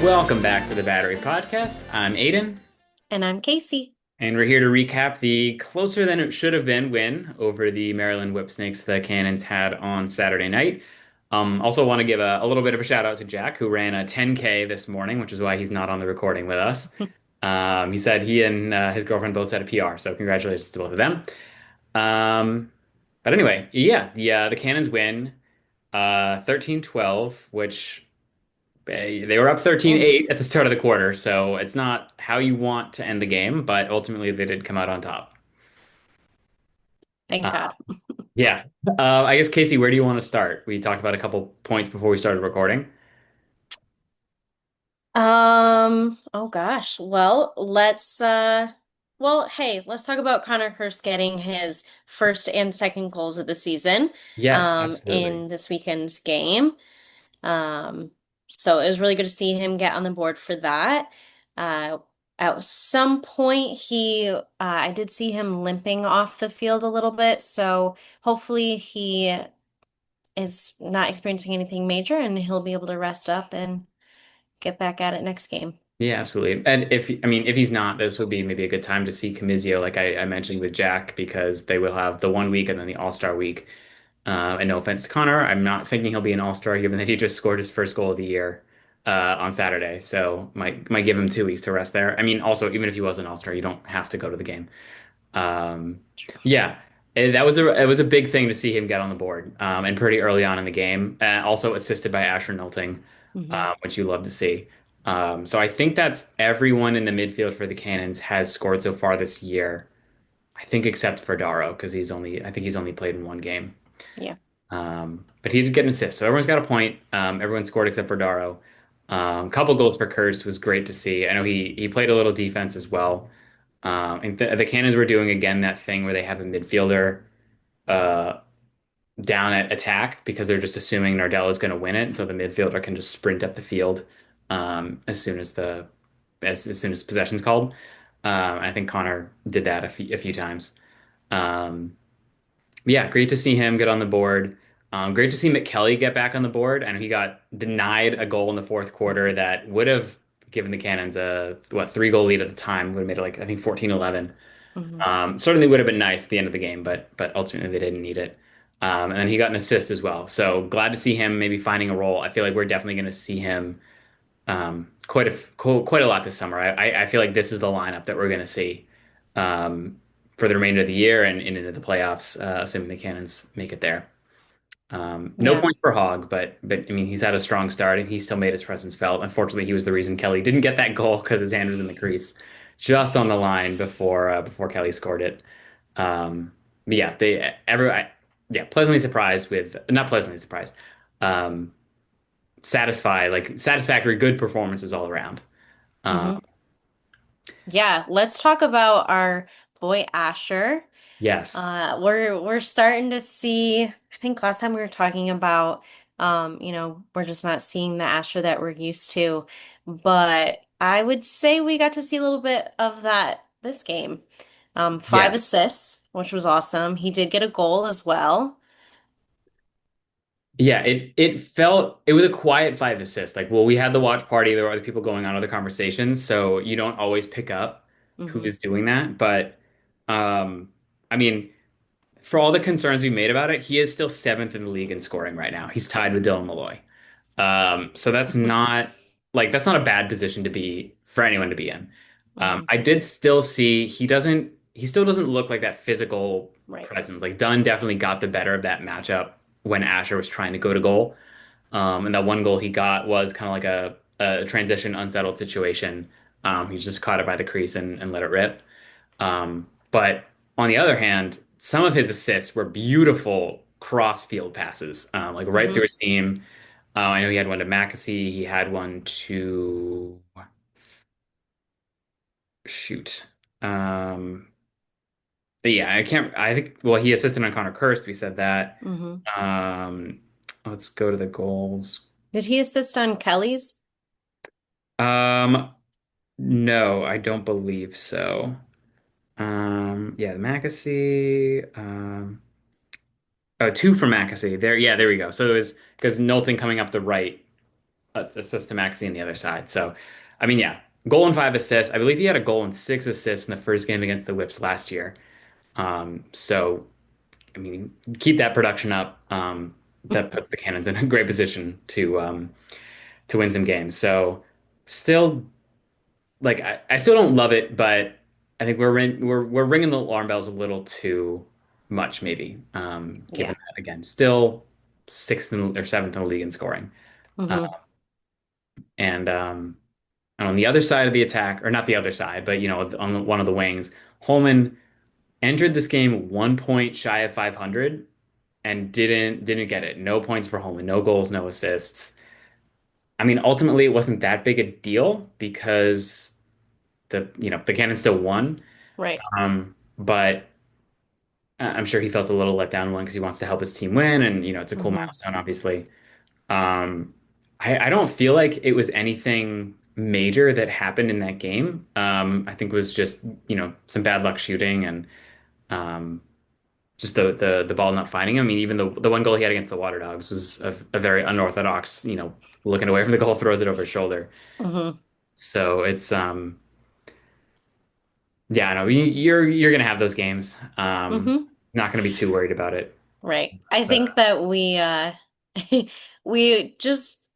Welcome back to the Battery Podcast. I'm Aidan, And I'm Casey. and we're here to recap the closer than it should have been win over the Maryland Whipsnakes the Cannons had on Saturday night. Also want to give a little bit of a shout out to Jack, who ran a 10K this morning, which is why he's not on the recording with us. He said he and his girlfriend both set a PR, so congratulations to both of them. Um, but anyway, yeah, the Cannons win 13-12, which they were up 13-8 at the start of the quarter, so it's not how you want to end the game, but ultimately they did come out on top. Thank Uh, God. yeah. I guess, Casey, where do you want to start? We talked about a couple points before we started recording. Oh gosh. Well, hey, let's talk about Connor Hurst getting his first and second goals of the season Yes, absolutely. in this weekend's game. Um, so it was really good to see him get on the board for that. Uh, at some point I did see him limping off the field a little bit, so hopefully he is not experiencing anything major and he'll be able to rest up and get back at it next game. Yeah, absolutely. And if he's not, this would be maybe a good time to see Camizio, like I mentioned with Jack, because they will have the 1 week and then the All-Star week. And no offense to Connor, I'm not thinking he'll be an All-Star given that he just scored his first goal of the year on Saturday. So might give him 2 weeks to rest there. I mean, also even if he was an All-Star, you don't have to go to the game. Um, yeah, it was a big thing to see him get on the board and pretty early on in the game. Also assisted by Asher Nilting, Hmm. which you love to see. So I think that's everyone in the midfield for the Cannons has scored so far this year. I think except for Darrow because I think he's only played in one game. Yeah. But he did get an assist, so everyone's got a point. Everyone scored except for Darrow. Couple goals for Kurst was great to see. I know he played a little defense as well. And the Cannons were doing again that thing where they have a midfielder uh, down at attack because they're just assuming Nardella is going to win it, so the midfielder can just sprint up the field as soon as as soon as possession's called. I think Connor did that a few times. Um, yeah, great to see him get on the board. Great to see McKelly get back on the board. And he got denied a goal in the fourth quarter that would have given the Cannons a 3 goal lead at the time. Would have made it like I think 14-11. Hmm. Certainly would have been nice at the end of the game, but ultimately they didn't need it. And then he got an assist as well. So glad to see him maybe finding a role. I feel like we're definitely going to see him quite a lot this summer. I feel like this is the lineup that we're going to see um, for the remainder of the year and into the playoffs, assuming the Cannons make it there. No Yeah. points for Hogg, but I mean he's had a strong start and he still made his presence felt. Unfortunately, he was the reason Kelly didn't get that goal because his hand was in the crease, just on the line before Kelly scored it. But yeah, yeah, pleasantly surprised with not pleasantly surprised, um, satisfactory, good performances all around. Um, Hmm. Yeah. Let's talk about our boy Asher. yes, We're starting to see, I think last time we were talking about we're just not seeing the Asher that we're used to. But I would say we got to see a little bit of that this game. Five yes. assists, which was awesome. He did get a goal as well. Yeah, it was a quiet 5 assists. Like, well, we had the watch party, there were other people going on, other conversations, so you don't always pick up who Hmm. is doing that. But um, I mean, for all the concerns we made about it, he is still seventh in the league in scoring right now. He's tied with Dylan Malloy. So that's not a bad position to be for anyone to be in. Hmm. I did still see he still doesn't look like that physical Right. presence. Like Dunn definitely got the better of that matchup when Asher was trying to go to goal. And that one goal he got was kind of like a transition unsettled situation. He just caught it by the crease and let it rip. But on the other hand, some of his assists were beautiful cross field passes, like right through Hmm. a seam. I know he had one to McAsee. He had one to shoot. Um, but yeah, I can't. I think. Well, he assisted on Connor Kirst. We said that. Hmm. Um, let's go to the goals. Did he assist on Kelly's? Um, No, I don't believe so. Yeah, the Mackesy. Oh, two for Mackesy. There, yeah, there we go. So it was because Knowlton coming up the right, assist to Mackesy on the other side. So, I mean, yeah, goal and 5 assists. I believe he had a goal and 6 assists in the first game against the Whips last year. So I mean, keep that production up. That puts the Cannons in a great position to win some games. So, still, like, I still don't love it, but I think we're ringing the alarm bells a little too much, maybe. Yeah. Given that again, still sixth or seventh in the league in scoring. Uh, Hmm. and on the other side of the attack, or not the other side, but on one of the wings, Holman entered this game 1 point shy of 500 and didn't get it. No points for Holman, no goals, no assists. I mean, ultimately, it wasn't that big a deal because the Cannons still won. Right. But I'm sure he felt a little let down one because he wants to help his team win, and it's a cool Hmm. milestone, obviously. Um, I don't feel like it was anything major that happened in that game. I think it was just some bad luck shooting and um, just the ball not finding him. I mean, even the one goal he had against the Water Dogs was a very unorthodox, looking away from the goal, throws it over his shoulder. Hmm. So it's yeah, I know you're gonna have those games. Hmm. Not gonna be too worried about it. Right. I So think that we just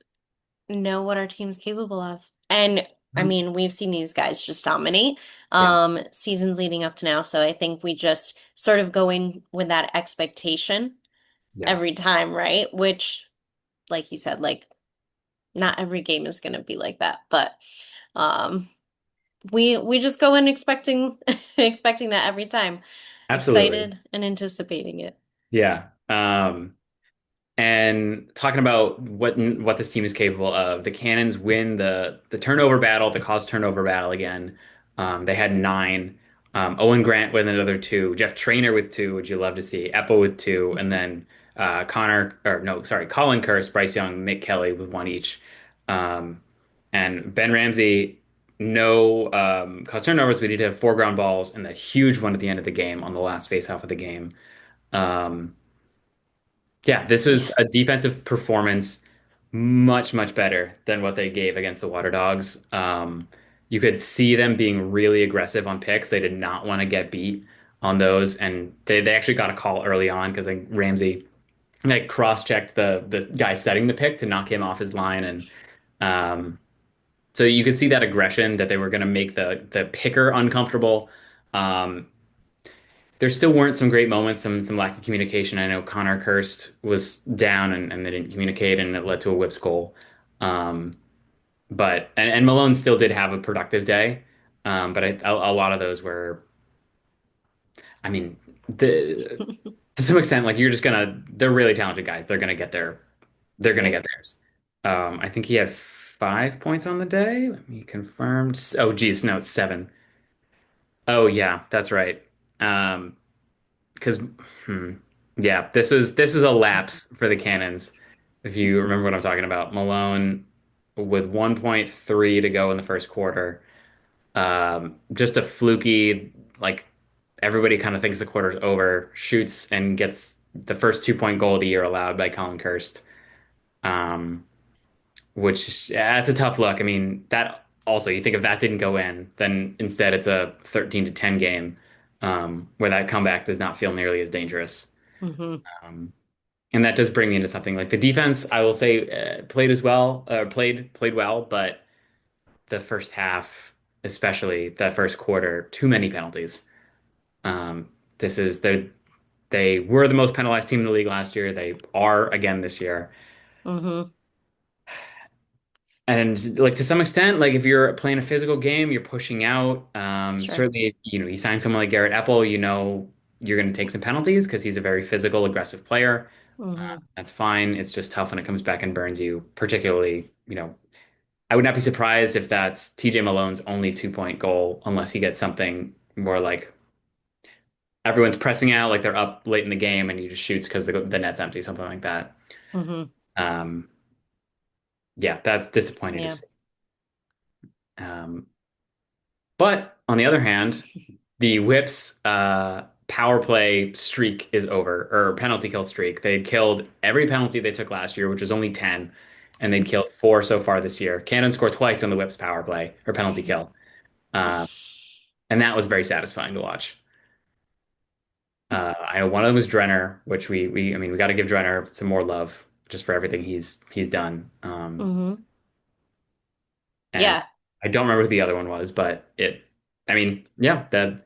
know what our team's capable of. And I mhm. mean, we've seen these guys just dominate Yeah, seasons leading up to now. So I think we just sort of go in with that expectation yeah, every time, right? Which, like you said, like not every game is gonna be like that. But um we just go in expecting expecting that every time. absolutely. Excited and anticipating it. Yeah. And talking about what this team is capable of, the Cannons win the turnover battle, the cause turnover battle again. They had 9. Owen Grant with another 2. Jeff Trainer with 2, which you love to see. Epple with 2, and then Connor or no, sorry, Colin Curse, Bryce Young, Mick Kelly with 1 each. Um, and Ben Ramsey, no cause turnovers, but he did have 4 ground balls and a huge one at the end of the game on the last face-off of the game. Um, yeah, this Yeah. was a defensive performance much, much better than what they gave against the Water Dogs. You could see them being really aggressive on picks. They did not want to get beat on those, and they actually got a call early on because like Ramsey like cross-checked the guy setting the pick to knock him off his line, and um, so you could see that aggression that they were going to make the picker uncomfortable. Um, there still weren't some great moments, some lack of communication. I know Connor Kirst was down and they didn't communicate and it led to a Whips goal. Um, and Malone still did have a productive day. But a lot of those were, I mean, to some extent, like they're really talented guys. They're gonna Right. get theirs. I think he had 5 points on the day. Let me confirm. Oh, geez, no, it's 7. Oh, yeah, that's right. Um, Because, hmm, yeah, this was a lapse for the Cannons. If you remember what I'm talking about, Malone with 1.3 to go in the first quarter, just a fluky, like everybody kind of thinks the quarter's over, shoots and gets the first 2 point goal of the year allowed by Colin Kirst. Um, which yeah, that's a tough look. I mean, that also you think if that didn't go in, then instead it's a 13 to 10 game, where that comeback does not feel nearly as dangerous. Hmm. Um, and that does bring me into something like the defense, I will say, played as well, played well, but the first half, especially that first quarter, too many penalties. Um, this is they were the most penalized team in the league last year. They are again this year. Hmm. And like to some extent, like if you're playing a physical game, you're pushing out. Sure. Certainly, you sign someone like Garrett Epple, you're going to take some penalties because he's a very physical, aggressive player. Hmm. That's fine. It's just tough when it comes back and burns you, particularly, I would not be surprised if that's TJ Malone's only 2 point goal, unless he gets something more like everyone's pressing out, like they're up late in the game and he just shoots because the net's empty, something like that. Hmm. Um, yeah, that's disappointing to Yeah. see. Um, But on the other hand, the Whips power play streak is over, or penalty kill streak. They'd killed every penalty they took last year, which was only 10, and they'd killed four so far this year. Cannon scored twice on the Whips power play or penalty kill. Um, and that was very satisfying to watch. I know one of them was Drenner, which I mean we got to give Drenner some more love just for everything he's done. Hmm. And Yeah. I don't remember who the other one was, but I mean, yeah, the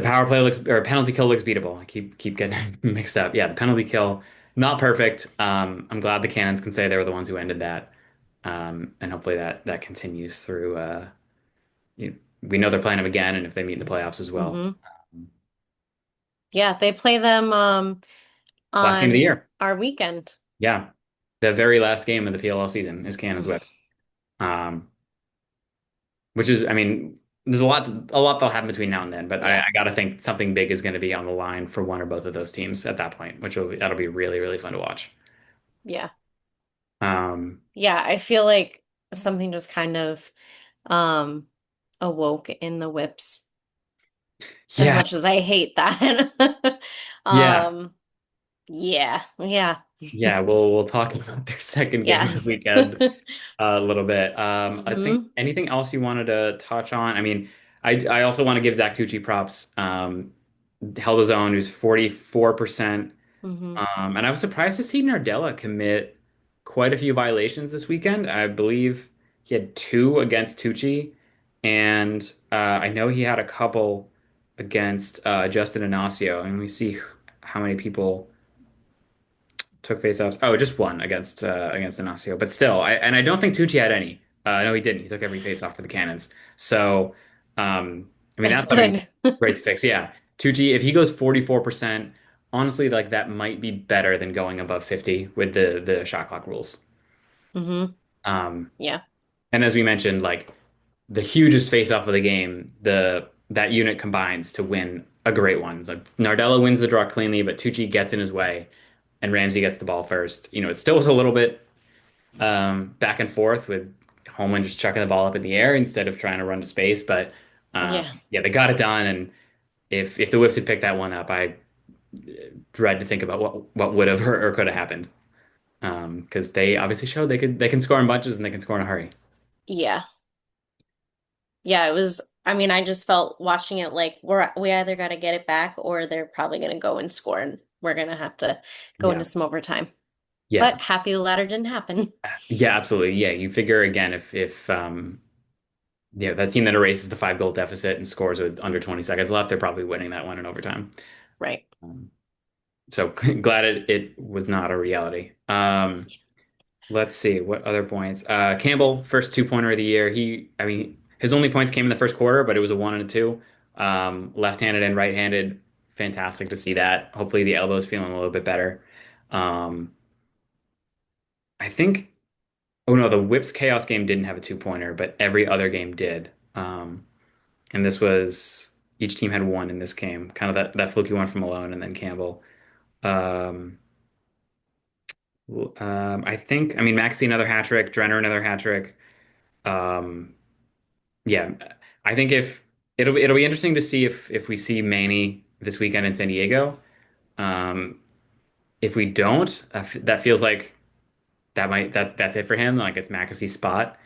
power play looks or penalty kill looks beatable. I keep getting mixed up. Yeah, the penalty kill not perfect. I'm glad the Cannons can say they were the ones who ended that, and hopefully that continues through. We know they're playing them again, and if they meet in the playoffs as well. Hmm. Yeah, they play them Last game of the on year. our weekend. Yeah, the very last game of the PLL season is Cannons Whips. Um, which is, I mean, there's a lot that'll happen between now and then, but I Yeah. got to think something big is going to be on the line for one or both of those teams at that point, that'll be really, really fun to watch. Yeah. Um, Yeah, I feel like something just kind of um awoke in the Whips as yeah, much as I hate that. yeah, Um yeah. Yeah. yeah. We'll talk about their second game Yeah. of the weekend a little bit. I think Hmm. anything else you wanted to touch on? I mean, I also want to give Zach Tucci props. Held his own. He was 44%. Hmm. And I was surprised to see Nardella commit quite a few violations this weekend. I believe he had two against Tucci, and I know he had a couple against Justin Inacio. And let me see how many people took faceoffs. Oh, just one against Inacio, but still, I don't think Tucci had any. No, he didn't. He took every faceoff for the Cannons. So, I mean, That's that's something good. great to fix. Yeah, Tucci, if he goes 44%, honestly, like that might be better than going above 50 with the shot clock rules. Hmm. Um, Yeah. and as we mentioned, like the hugest face-off of the game, the that unit combines to win a great one. It's like Nardella wins the draw cleanly, but Tucci gets in his way, and Ramsey gets the ball first. It still was a little bit back and forth with Holman just chucking the ball up in the air instead of trying to run to space. But Yeah. yeah, they got it done. And if the Whips had picked that one up, I dread to think about what would have or could have happened. Because they obviously showed they can score in bunches and they can score in a hurry. Yeah. Yeah, it was, I mean, I just felt watching it like we either got to get it back or they're probably going to go and score and we're going to have to go Yeah, into some overtime. yeah, But happy the latter didn't happen. yeah, absolutely. Yeah, you figure again if yeah, that team that erases the 5 goal deficit and scores with under 20 seconds left, they're probably winning that one in overtime. Right. Um, so glad it was not a reality. Let's see what other points. Campbell, first 2-pointer of the year. I mean, his only points came in the first quarter, but it was a 1 and a 2. Left-handed and right-handed. Fantastic to see that. Hopefully the elbow's feeling a little bit better. Um, I think, oh no, the Whips Chaos game didn't have a 2-pointer, but every other game did. And this was, each team had one in this game. Kind of that fluky one from Malone and then Campbell. Um, I think, I mean, Maxey another hat trick, Drenner another hat trick. Um, Yeah, I think if it'll be interesting to see if we see Manny this weekend in San Diego. Um, if we don't, that feels like that's it for him. Like it's McAsee's spot,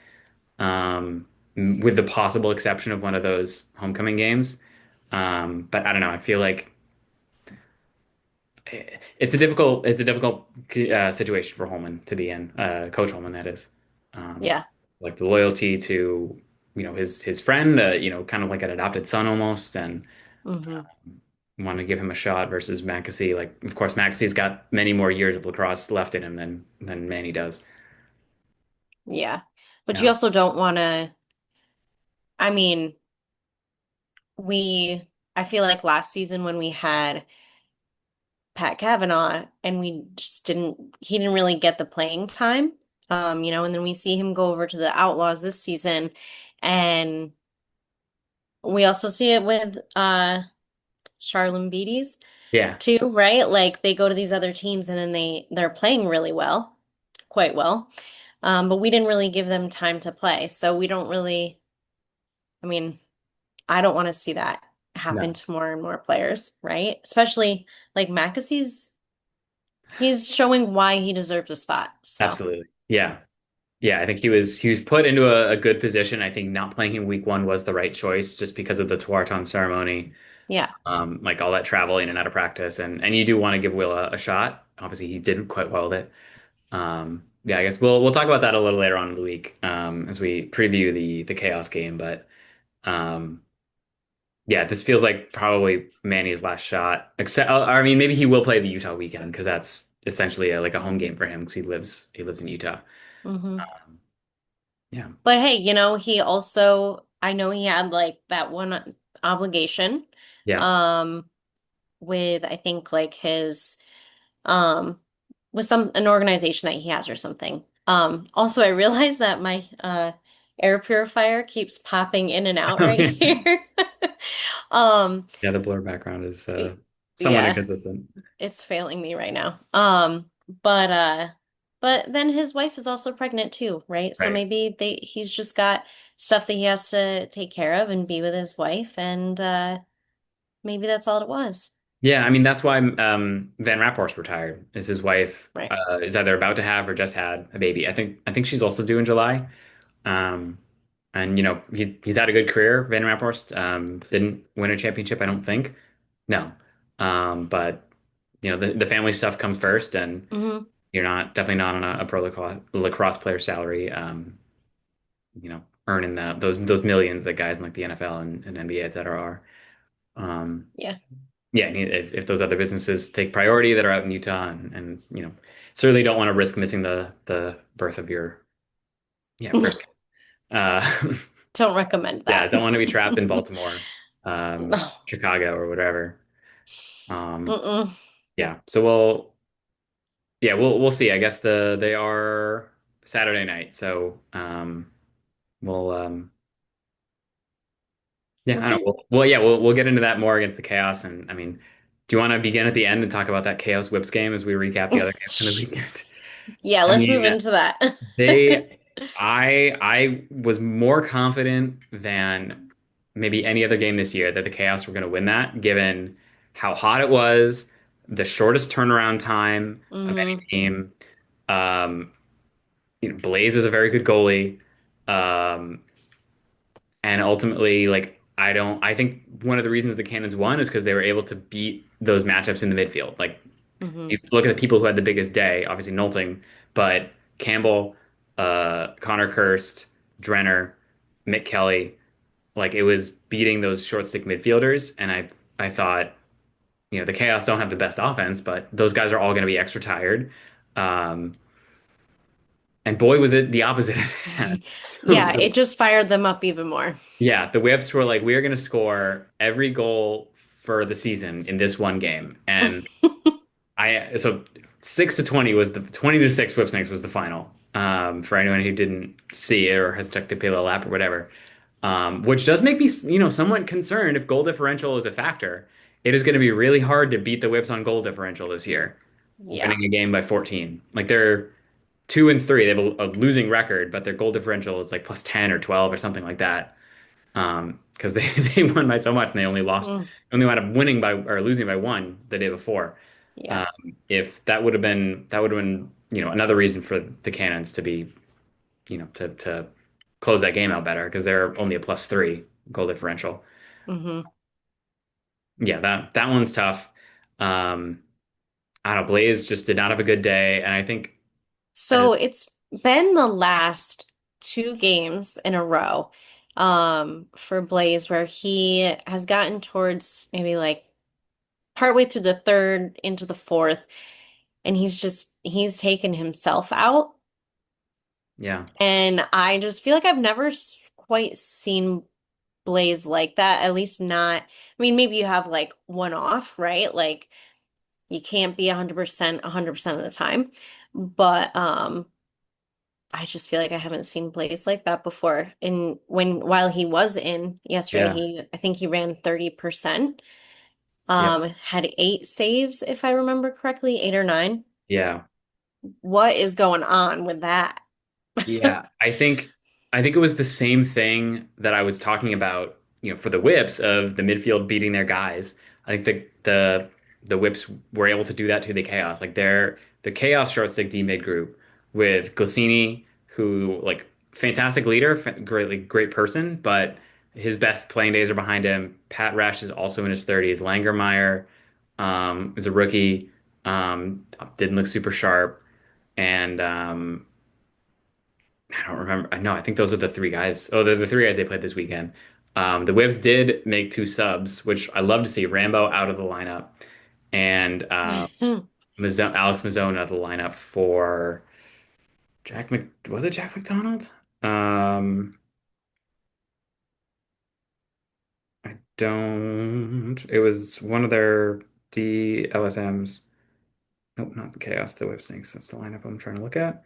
with the possible exception of one of those homecoming games. But I don't know. I feel like it's a difficult situation for Holman to be in, Coach Holman, that is. Um, Yeah. like the loyalty to his friend, kind of like an adopted son almost, and Hmm. want to give him a shot versus McAsee. Like, of course, McAsee's got many more years of lacrosse left in him than Manny does. Yeah. But you Yeah, also don't want to, I mean, I feel like last season when we had Pat Kavanaugh and he didn't really get the playing time. And then we see him go over to the Outlaws this season and we also see it with Charlene Beatties yeah, too, right? Like they go to these other teams and then they're playing really well, quite well. But we didn't really give them time to play. So we don't really, I mean, I don't want to see that happen No, to more and more players, right? Especially like he's showing why he deserves a spot. So, absolutely. Yeah. Yeah, I think he was put into a good position. I think not playing in week one was the right choice just because of the Tewaaraton ceremony, yeah. like all that travel in and out of practice, and you do want to give Will a shot. Obviously, he did quite well with it. Yeah, I guess we'll talk about that a little later on in the week as we preview the Chaos game. But um, yeah, this feels like probably Manny's last shot. Except, I mean, maybe he will play the Utah weekend because that's essentially like a home game for him because he lives in Utah. Hmm. Um, yeah, But hey, he also, I know he had like that one obligation, yeah. um, with I think like his, um, with an organization that he has or something. Also I realized that my, air purifier keeps popping in and out right here. Um, Yeah, the blur background is somewhat yeah. inconsistent. It's failing me right now. But but then his wife is also pregnant too, right? So Right. maybe he's just got stuff that he has to take care of and be with his wife, and maybe that's all it was. Yeah, I mean that's why Van Rapphorst retired. Is his wife Right. is either about to have or just had a baby. I think she's also due in July. Um, and he's had a good career. Van Rapphorst didn't win a championship, I don't think. No. But the family stuff comes first, and Hmm. you're definitely not on a pro lacrosse player salary. Earning those millions that guys in like the NFL and NBA et cetera are. Um, Yeah. yeah, and if those other businesses take priority that are out in Utah and certainly don't want to risk missing the birth of your first kid. Uh, Don't recommend yeah, that. don't want to be trapped in Baltimore, No. Chicago or whatever. Um, Mm-mm. yeah, so we'll see. I guess they are Saturday night, so we'll We'll yeah, I don't see. know. We'll get into that more against the Chaos, and I mean, do you want to begin at the end and talk about that Chaos Whips game as we recap the other games from the weekend? Yeah, I let's move mean, into that. I was more confident than maybe any other game this year that the Chaos were going to win that, given how hot it was, the shortest turnaround time of any Hmm. team. Um, Blaze is a very good goalie. Um, and ultimately, like I think one of the reasons the Cannons won is because they were able to beat those matchups in the midfield. Like Hmm. you look at the people who had the biggest day, obviously Nolting, but Campbell, Connor Kirst, Drenner, Mick Kelly, like it was beating those short stick midfielders. And I thought, the Chaos don't have the best offense, but those guys are all going to be extra tired. Um, and boy, was it the opposite of that. Yeah, it just fired them up even more. Yeah, the Whips were like, we are going to score every goal for the season in this one game. And so 6-20 was the 20-6 Whipsnakes was the final. For anyone who didn't see it or has checked the Palo lap or whatever, which does make me, somewhat concerned if goal differential is a factor. It is going to be really hard to beat the Whips on goal differential this year, Yeah. winning a game by 14. Like they're 2-3, they have a losing record, but their goal differential is like plus 10 or 12 or something like that. Because they won by so much and they Mm, only wound up winning by or losing by one the day before. yeah. Um, if that would have been another reason for the Cannons to be to close that game out better because they're only a plus three goal differential. Hmm. Yeah, that one's tough. Um, I don't know. Blaze just did not have a good day, and I think uh, So it's been the last two games in a row, for Blaze where he has gotten towards maybe like partway through the third into the fourth, and he's taken himself out. yeah, And I just feel like I've never quite seen Blaze like that, at least not. I mean, maybe you have like one off, right? Like you can't be 100% of the time. But I just feel like I haven't seen Blaze like that before. And while he was in yesterday, yeah, I think he ran 30%. yep, Had 8 saves, if I remember correctly, 8 or 9. yeah. What is going on with that? Yeah, I think it was the same thing that I was talking about for the Whips of the midfield beating their guys. I think the Whips were able to do that to the Chaos. Like the Chaos short stick D mid group with Glacini, who like fantastic leader, great person, but his best playing days are behind him. Pat Resch is also in his 30s. Langermeyer is a rookie, didn't look super sharp, and I don't remember. I know. I think those are the three guys. Oh, they're the three guys they played this weekend. The Wibs did make two subs, which I love to see. Rambo out of the lineup, and Alex Mazzone out of the lineup for Was it Jack McDonald? Um, I don't. It was one of their DLSMs. Nope, not the Chaos. The Whipsnakes. That's the lineup I'm trying to look at.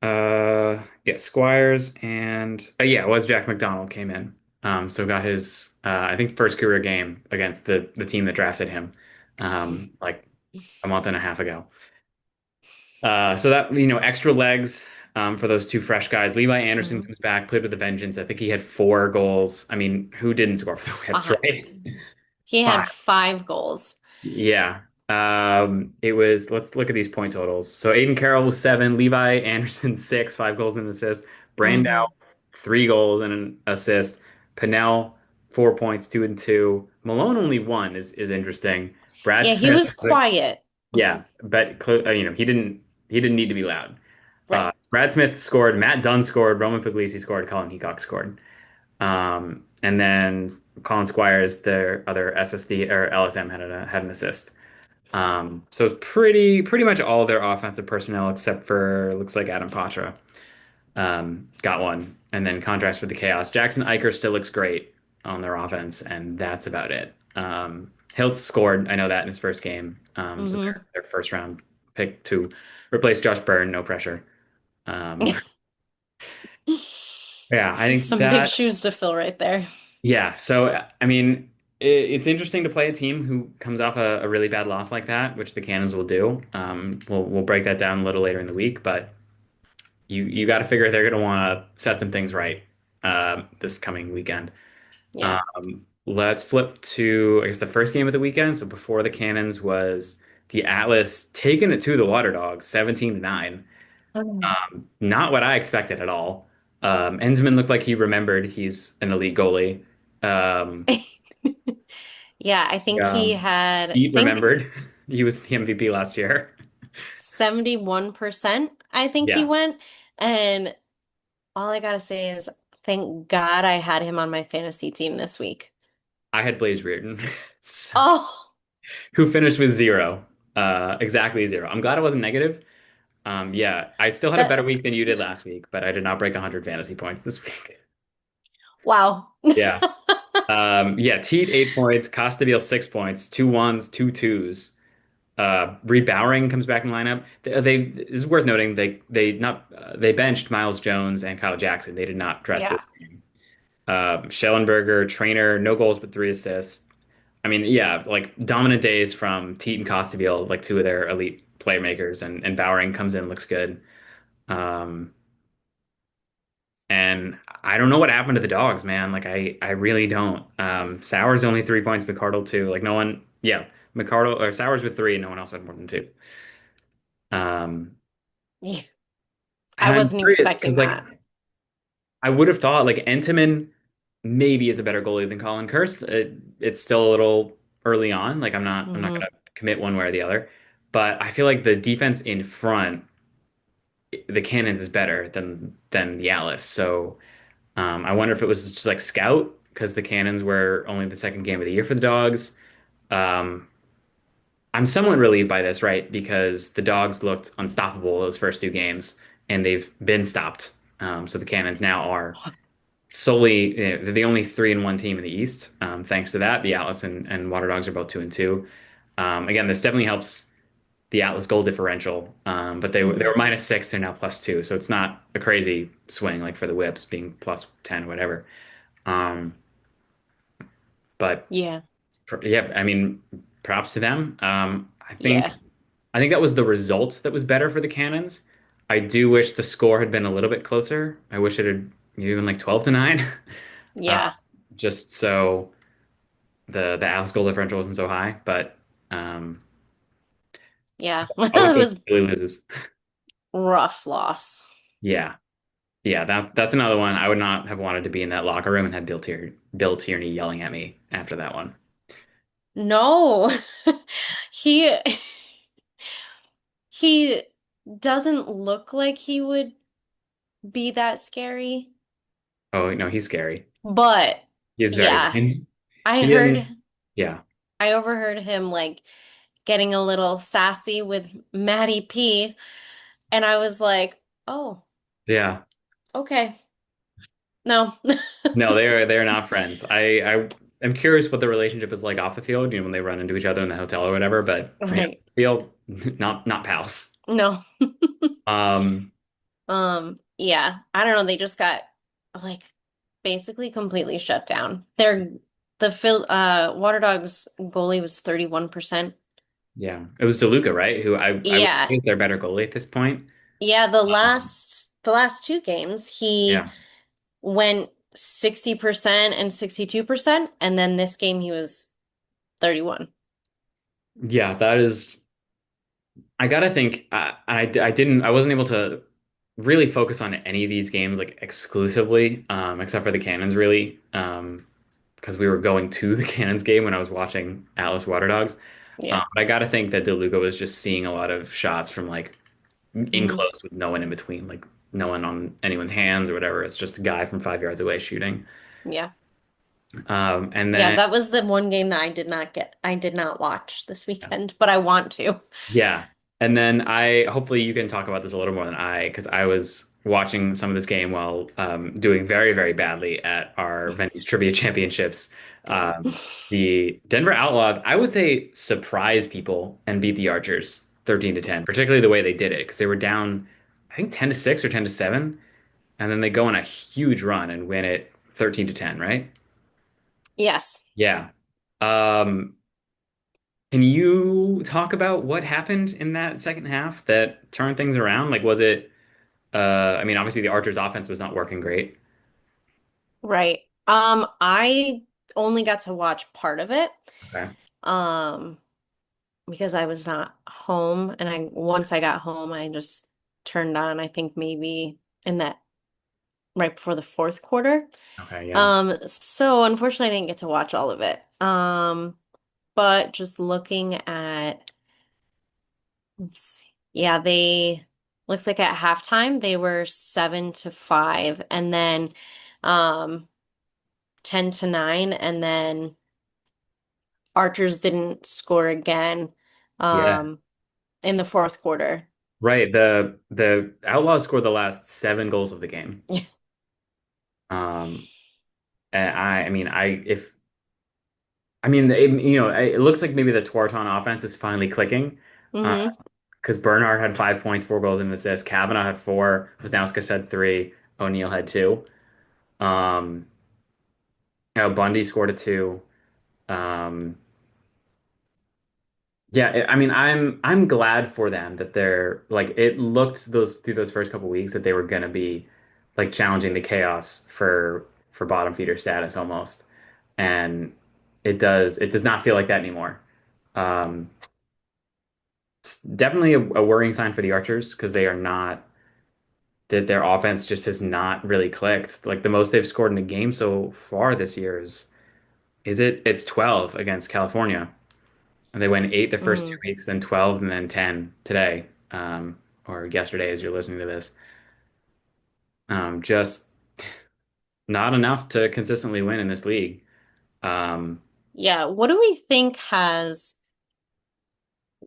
Yeah, Squires and yeah, it was Jack McDonald came in. So got his I think first career game against the team that drafted him like a month and a half ago. So that extra legs for those two fresh guys. Levi Anderson Mhm. comes back, played with a vengeance. I think he had 4 goals. I mean, who didn't score for the Whips, Five. right? He Five. had 5 goals. Yeah. It was, let's look at these point totals. So Aiden Carroll was 7, Levi Anderson 6, 5 goals and an assist. Brandow, Hmm 3 goals and an assist. Pennell, 4 points, 2 and 2. Malone only 1 is interesting. Brad Yeah, he Smith, was quiet. yeah, but he didn't need to be loud. Right. Brad Smith scored, Matt Dunn scored, Roman Puglisi scored, Colin Heacock scored. And then Colin Squires, their other SSD or LSM had an assist. So it's pretty much all their offensive personnel except for looks like Adam Patra got one. And then contrast with the Chaos. Jackson Eicher still looks great on their offense, and that's about it. Hilt scored, I know that in his first game. So hmm their first round pick to replace Josh Byrne, no pressure. Um, yeah, I think Some big that shoes to fill right there. Yeah, so I mean, it's interesting to play a team who comes off a really bad loss like that, which the Cannons will do. We'll break that down a little later in the week, but you got to figure they're going to want to set some things right this coming weekend. Yeah. Let's flip to I guess the first game of the weekend. So before the Cannons was the Atlas taking it to the Water Dogs, 17-9. Mm. Not what I expected at all. Ensman looked like he remembered he's an elite goalie. Um, Yeah, I think he had, I Pete think remembered he was the MVP last year. 71%, I think he Yeah, went. And all I gotta say is thank God I had him on my fantasy team this week. I had Blaze Reardon, Oh, who finished with 0, exactly 0. I'm glad it wasn't negative. Yeah, I still had a better that, week than you did last week, but I did not break 100 fantasy points this week. wow. Yeah. Yeah, Teat 8 points, Costabile 6 points, 2 1s, 2 2s. Reed Bowering comes back in lineup. It's worth noting they benched Miles Jones and Kyle Jackson. They did not dress Yeah. this game. Schellenberger, trainer, no goals but 3 assists. I mean, yeah, like dominant days from Teat and Costabile, like two of their elite playmakers, and Bowering comes in, looks good. Um, and I don't know what happened to the dogs, man. Like I really don't. Sowers only 3 points, McCardle 2. Like no one, yeah, McCardle or Sowers with 3, and no one else had more than 2. Um, Yeah. I and I'm wasn't curious expecting because like that. I would have thought like Entenmann maybe is a better goalie than Colin Kirst. It's still a little early on. Like I'm not Hmm gonna commit one way or the other, but I feel like the defense in front, the Cannons is better than the Alice. So I wonder if it was just like scout because the Cannons were only the second game of the year for the Dogs. Um, I'm somewhat relieved by this, right? Because the Dogs looked unstoppable those first 2 games, and they've been stopped. So the Cannons now are solely they're the only 3-1 team in the East. Thanks to that, the Atlas and Water Dogs are both 2-2. Again, this definitely helps the Atlas goal differential, but they were hmm -6, they're now +2, so it's not a crazy swing like for the Whips being +10, whatever. Um, but Yeah. yeah, I mean, props to them. Yeah. I think that was the result that was better for the Cannons. I do wish the score had been a little bit closer. I wish it had maybe been like 12-9. Uh, Yeah. just so the Alex goal differential wasn't so high. But um, Yeah, I would it go was Philly loses. rough loss. Yeah, yeah, that's another one. I would not have wanted to be in that locker room and had Bill Tierney yelling at me after that one. No, he he doesn't look like he would be that scary, Oh no, he's scary. but He's very yeah, and I he heard, didn't. Yeah, I overheard him like getting a little sassy with Maddie P, and I was like, oh, yeah. okay, no, No, they're not friends. I am curious what the relationship is like off the field. When they run into each other in the hotel or whatever. But yeah, right, field, not pals. no. Um, Yeah, I don't know. They just got like basically completely shut down. Water Dogs goalie was 31%. yeah, it was DeLuca, right? Who I would say Yeah. is their better goalie at this point. Yeah, Um, the last two games he yeah, went 60% and 62%, and then this game he was 31. yeah, that is. I gotta think. I wasn't able to really focus on any of these games like exclusively, except for the Cannons, really, because we were going to the Cannons game when I was watching Atlas Water Dogs. Yeah. But I gotta think that DeLuca was just seeing a lot of shots from like in Hmm. close with no one in between, like no one on anyone's hands or whatever. It's just a guy from 5 yards away shooting. Yeah. And Yeah, then that was the one game that I did not watch this weekend, but I want to. yeah. And then hopefully you can talk about this a little more than because I was watching some of this game while doing very, very badly at our venues trivia championships. Yeah. The Denver Outlaws, I would say, surprised people and beat the Archers 13 to 10, particularly the way they did it, because they were down, I think 10 to 6 or 10 to 7, and then they go on a huge run and win it 13 to 10, right? Yes. Yeah. Um, Can you talk about what happened in that second half that turned things around? Like, was it, I mean, obviously the Archers offense was not working great. Right. I only got to watch part of it. Okay. Um, because I was not home, and I once I got home, I just turned on, I think maybe in that right before the fourth quarter. Okay. Yeah. So unfortunately I didn't get to watch all of it. But just looking at, let's see. Yeah, they looks like at halftime they were 7-5, and then um 10-9, and then Archers didn't score again Yeah. um in the fourth quarter. Right. The Outlaws scored the last 7 goals of the game. Um, and I mean, it looks like maybe the Tuarton offense is finally clicking. Hmm. Because Bernard had 5 points, 4 goals, and an assist. Kavanaugh had four. Wisnauskas had three. O'Neill had two. Um, Bundy scored a two. Um, Yeah, I mean, I'm glad for them that they're like it looked those through those first couple weeks that they were gonna be like challenging the chaos for bottom feeder status almost, and it does not feel like that anymore. Um, it's definitely a worrying sign for the Archers because they are not that their offense just has not really clicked. Like the most they've scored in a game so far this year it's 12 against California. And they went eight the first two Mm. weeks, then 12, and then 10 today, or yesterday as you're listening to this. Just not enough to consistently win in this league. Um, Yeah,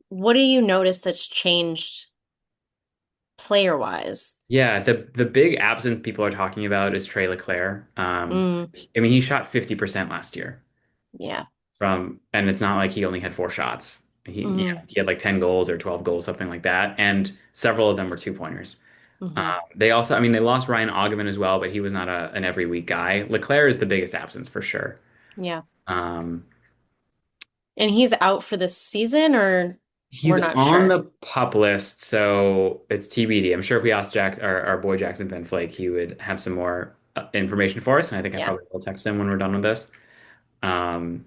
what do you notice that's changed player wise? yeah, the big absence people are talking about is Trey Leclaire. Mm, I mean, he shot 50% last year yeah. and it's not like he only had 4 shots. Hmm. He had like 10 goals or 12 goals, something like that, and several of them were 2 pointers. Hmm. They also, I mean, they lost Ryan Oggeman as well, but he was not an every week guy. Leclaire is the biggest absence for sure. Yeah. Um, And he's out for this season, or we're he's not on sure. the pup list, so it's TBD. I'm sure if we asked our boy Jackson Van Flake, he would have some more. information for us, and I think I Yeah, probably will text him when we're done with this. Um,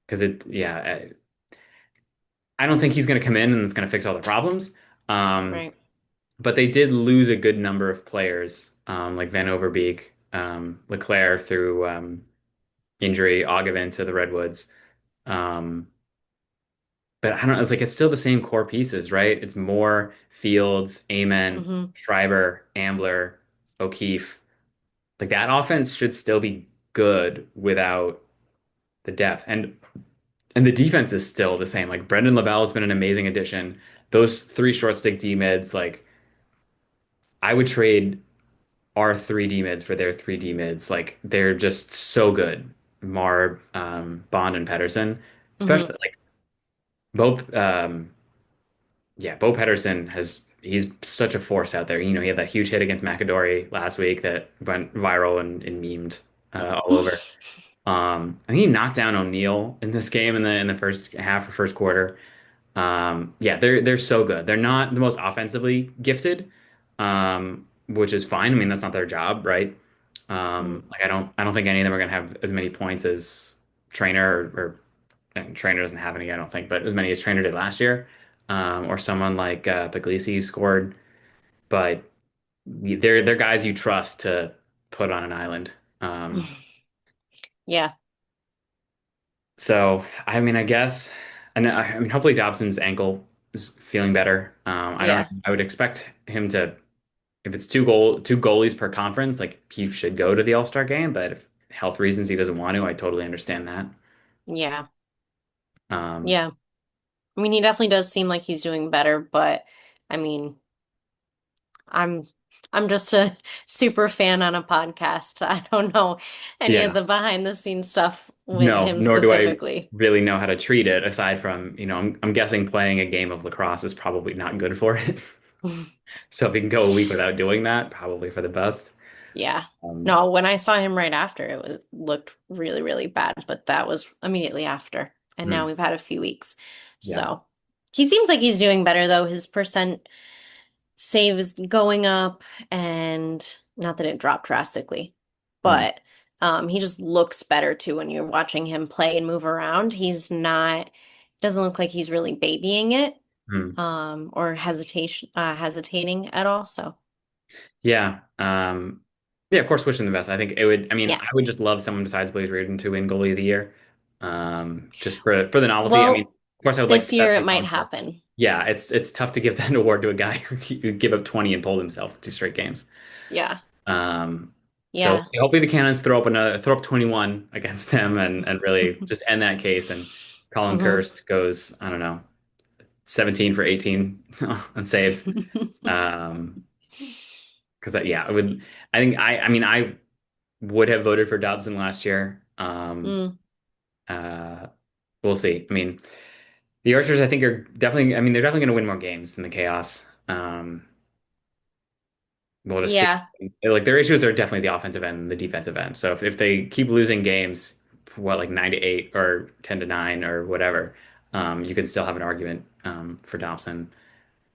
because yeah, I don't think he's going to come in and it's going to fix all the problems. Um, right. but they did lose a good number of players, like Van Overbeek, Leclerc through injury, Ogden to the Redwoods. Um, but I don't know, it's like it's still the same core pieces, right? It's Moore, Fields, Amen, Hmm. Schreiber, Ambler, O'Keefe. Like that offense should still be good without the depth. And the defense is still the same. Like Brendan Lavelle has been an amazing addition. Those three short stick D mids, like I would trade our three D mids for their three D mids. Like they're just so good. Marb, Bond, and Pedersen, Hmm. especially like Bo. Yeah, Bo Pedersen he's such a force out there. You know, he had that huge hit against McAdory last week that went viral and memed all over. I think he knocked down O'Neal in this game in the first half or first quarter. Yeah, they're so good. They're not the most offensively gifted, which is fine. I mean, that's not their job, right? Mm. Like I don't think any of them are gonna have as many points as Trainer or and Trainer doesn't have any, I don't think, but as many as Trainer did last year, or someone like Puglisi who scored. But they're guys you trust to put on an island. Um, Yeah, so I mean, I guess, and I mean, hopefully Dobson's ankle is feeling better. I don't yeah, know. I would expect him to, if it's two goalies per conference, like he should go to the All-Star game. But if health reasons he doesn't want to, I totally understand that. yeah, Um, yeah. I mean, he definitely does seem like he's doing better, but I mean, I'm I'm just a super fan on a podcast. I don't know any of yeah. the behind the scenes stuff with No, him nor do I specifically. really know how to treat it aside from, I'm guessing playing a game of lacrosse is probably not good for it. So if we can go a week without doing that, probably for the best. Yeah. Um, No, when I saw him right after, it was looked really, really bad, but that was immediately after. And now hmm, we've had a few weeks. yeah. So he seems like he's doing better though. His percent save is going up and not that it dropped drastically, Hmm, but he just looks better too when you're watching him play and move around. He's not, doesn't look like he's really babying it, hmm. or hesitating at all. So Yeah. Yeah, of course, wishing the best. I think it would, I mean, yeah. I would just love someone besides Blaze Reardon to win goalie of the year. Just for the novelty. I mean, Well, of course I would like this to year it be might Longshore. happen. Yeah, it's tough to give that award to a guy who give up 20 and pulled himself two straight games. Yeah. Um, so Yeah. hopefully the Cannons throw up 21 against them and really just end that case. And Colin Hmm. Kirst goes, I don't know, 17 for 18 on saves. Um, because yeah, I mean, I would have voted for Dobson last year. Mm, Uh, we'll see. I mean, the Archers, I think, are definitely, I mean, they're definitely going to win more games than the Chaos. We'll just see. yeah. Like their issues are definitely the offensive end and the defensive end. So if they keep losing games, what like 9-8 or 10-9 or whatever, you can still have an argument for Dobson.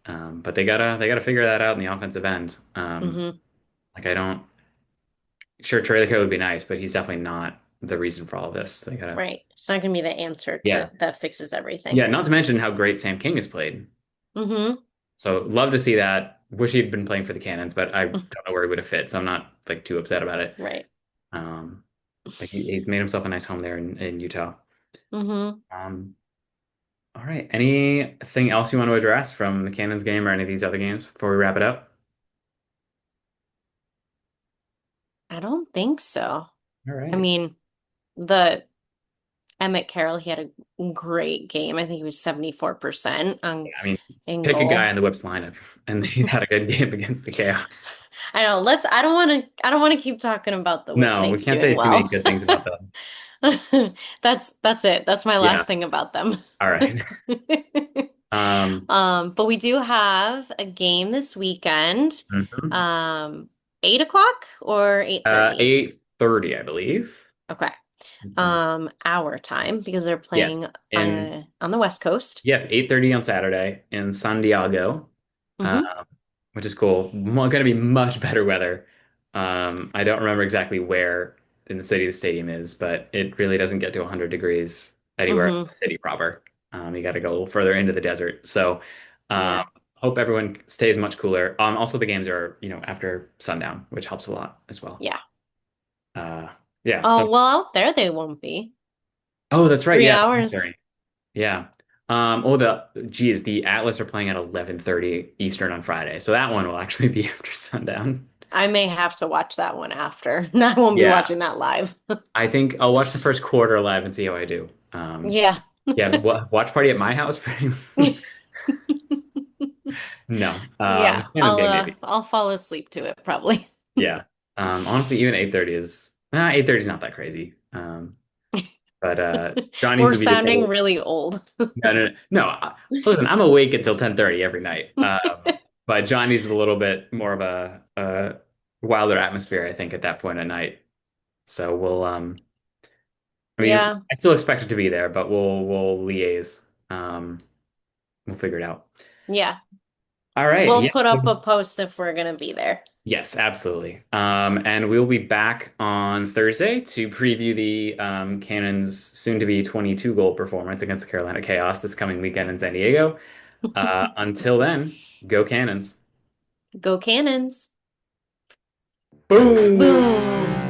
But they gotta figure that out in the offensive end. Hmm. Like I don't sure Trailer Care would be nice, but he's definitely not the reason for all this. They gotta Right. It's not going to be the answer yeah to that fixes everything. yeah. Not to mention how great Sam King has played. Hmm. So love to see that. Wish he'd been playing for the Cannons, but I don't know where he would have fit. So I'm not like too upset about it. Right. Um, Like he's made himself a nice home there in Utah. Hmm. Um, all right. Anything else you want to address from the Cannons game or any of these other games before we wrap it up? I don't think so. All I right. mean, the Emmett Carroll, he had a great game. I think he was 74% Yeah, on I mean, in pick a guy goal. in the Whips lineup, and he had a good game against the Chaos. I know. I don't want to keep talking about the No, we Whipsnakes can't doing say too many well. good things about them. That's it. That's my Yeah. last thing about them. All right. But we do have a game this weekend. Mhm. Um, 8 o'clock or 8:30? 8:30, I believe. Okay. Uh, Our time because they're playing yes. And on the West Coast. yes, 8:30 on Saturday in San Diego, uh, Hmm. which is cool. Going to be much better weather. I don't remember exactly where in the city the stadium is, but it really doesn't get to 100 degrees anywhere in Hmm. the city proper. You got to go a little further into the desert. So, um, Yeah. hope everyone stays much cooler. Also, the games are, after sundown, which helps a lot as well. Yeah. Uh, yeah. So, Oh, well, out there they won't be. oh, that's right. Three Yeah, hours. 11:30. Yeah. The Atlas are playing at 11:30 Eastern on Friday, so that one will actually be after sundown. I may have to watch that one after. I won't be Yeah. watching that live. I think I'll watch the first quarter live and see how I do. Yeah. Yeah, watch party at my house for no. Yeah. Stannis game maybe. I'll fall asleep to it probably. Yeah. Honestly, even 8:30 is 8:30 is not that crazy. But Johnny's We're would be the sounding goal. really old. No, no, no. No, listen, I'm awake until 10:30 every night. But Johnny's is a little bit more of a wilder atmosphere, I think, at that point at night. So I mean, Yeah. I still expect it to be there, but we'll liaise. Um, we'll figure it out. Yeah. All right. We'll Yeah. put So up a post if we're gonna be there. yes, absolutely. And we'll be back on Thursday to preview the Cannons' soon-to-be 22 goal performance against the Carolina Chaos this coming weekend in San Diego. Until then, go Cannons. Go Cannons. Boom! Boom.